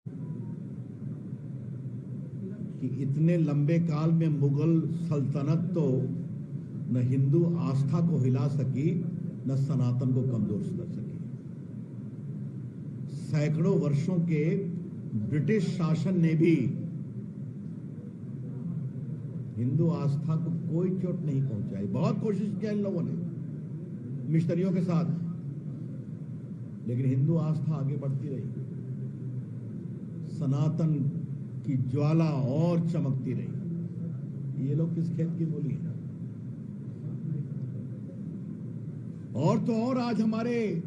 कि इतने लंबे काल में मुगल सल्तनत तो न हिंदू आस्था को हिला सकी, न सनातन को कमजोर कर सकी। सैकड़ों वर्षों के ब्रिटिश शासन ने भी हिंदू आस्था को कोई चोट नहीं पहुंचाई। बहुत कोशिश किया इन लोगों ने मिशनरियों के साथ, लेकिन हिंदू आस्था आगे बढ़ती रही। सनातन की ज्वाला और चमकती रही। ये लोग किस खेत की मूली है? और तो और आज हमारे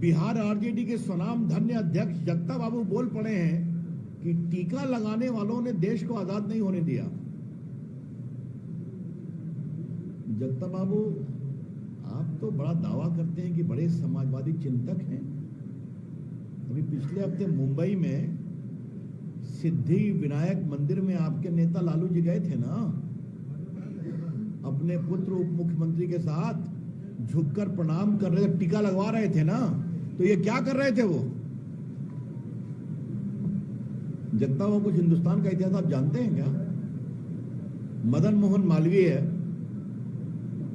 बिहार आरजेडी के स्वनाम धन्य अध्यक्ष जगता बाबू बोल पड़े हैं कि टीका लगाने वालों ने देश को आजाद नहीं होने दिया। जगता बाबू, आप तो बड़ा दावा करते हैं कि बड़े समाजवादी चिंतक हैं। अभी पिछले हफ्ते मुंबई में सिद्धि विनायक मंदिर में आपके नेता लालू जी गए थे ना, अपने पुत्र उप मुख्यमंत्री के साथ झुककर प्रणाम कर रहे थे, टीका लगवा रहे थे ना। तो ये क्या कर रहे थे वो? जगता बाबू, कुछ हिंदुस्तान का इतिहास आप जानते हैं क्या? मदन मोहन मालवीय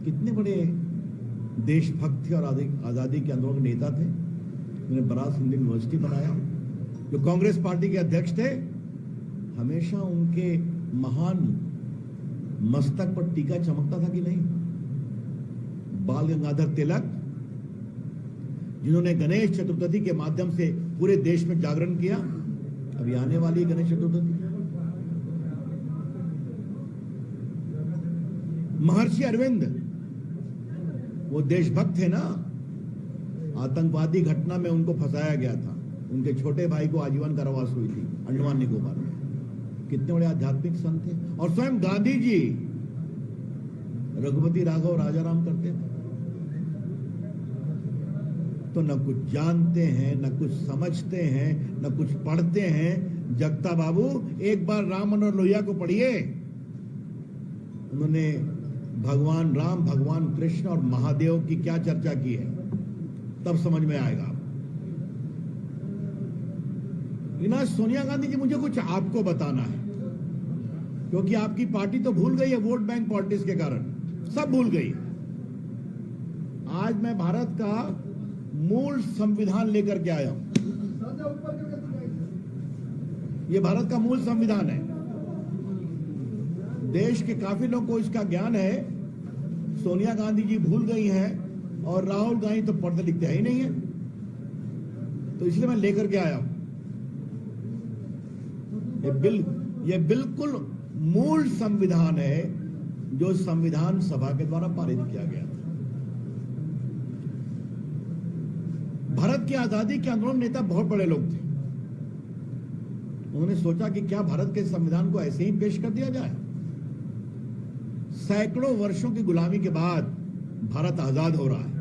कितने बड़े देशभक्त थे और आजादी के आंदोलन के नेता थे। उन्होंने बनारस हिंदू यूनिवर्सिटी बनाया। जो कांग्रेस पार्टी के अध्यक्ष थे, हमेशा उनके महान मस्तक पर टीका चमकता था कि नहीं? बाल गंगाधर तिलक, जिन्होंने गणेश चतुर्थी के माध्यम से पूरे देश में जागरण किया। अभी आने वाली गणेश चतुर्थी। महर्षि अरविंद, वो देशभक्त थे ना। आतंकवादी घटना में उनको फंसाया गया था, उनके छोटे भाई को आजीवन कारावास हुई थी अंडमान निकोबार में। कितने बड़े आध्यात्मिक संत थे। और स्वयं गांधी जी रघुपति राघव राजाराम करते थे। तो न कुछ जानते हैं, न कुछ समझते हैं, न कुछ पढ़ते हैं। जगता बाबू, एक बार राम मनोहर लोहिया को पढ़िए। उन्होंने भगवान राम, भगवान कृष्ण और महादेव की क्या चर्चा की है, तब समझ में आएगा। लेकिन सोनिया गांधी जी, मुझे कुछ आपको बताना है, क्योंकि आपकी पार्टी तो भूल गई है वोट बैंक पॉलिटिक्स के कारण, सब भूल गई। आज मैं भारत का मूल संविधान लेकर के आया हूं। यह भारत का मूल संविधान है। देश के काफी लोगों को इसका ज्ञान है। सोनिया गांधी जी भूल गई हैं और राहुल गांधी तो पढ़ते लिखते ही नहीं है। तो इसलिए मैं लेकर के आया हूं। ये बिल्कुल मूल संविधान है, जो संविधान सभा के द्वारा पारित किया गया था। भारत की आजादी के आंदोलन नेता बहुत बड़े लोग थे। उन्होंने सोचा कि क्या भारत के संविधान को ऐसे ही पेश कर दिया जाए। सैकड़ों वर्षों की गुलामी के बाद भारत आजाद हो रहा है।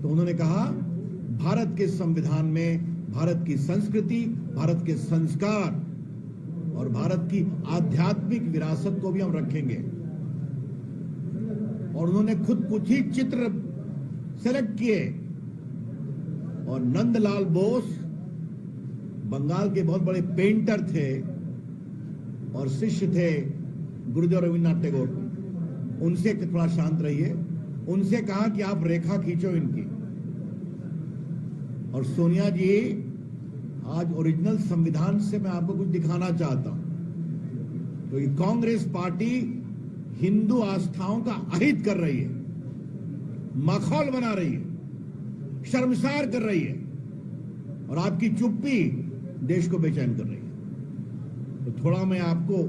तो उन्होंने कहा, भारत के संविधान में भारत की संस्कृति, भारत के संस्कार और भारत की आध्यात्मिक विरासत को भी हम रखेंगे। और उन्होंने खुद कुछ ही चित्र सेलेक्ट किए। और नंदलाल बोस बंगाल के बहुत बड़े पेंटर थे और शिष्य थे गुरुदेव रविन्द्रनाथ टैगोर। उनसे थोड़ा शांत रहिए। उनसे कहा कि आप रेखा खींचो इनकी। और सोनिया जी, आज ओरिजिनल संविधान से मैं आपको कुछ दिखाना चाहता हूं। तो ये कांग्रेस पार्टी हिंदू आस्थाओं का अहित कर रही है, माखौल बना रही है, शर्मसार कर रही है, और आपकी चुप्पी देश को बेचैन कर रही है। तो थोड़ा मैं आपको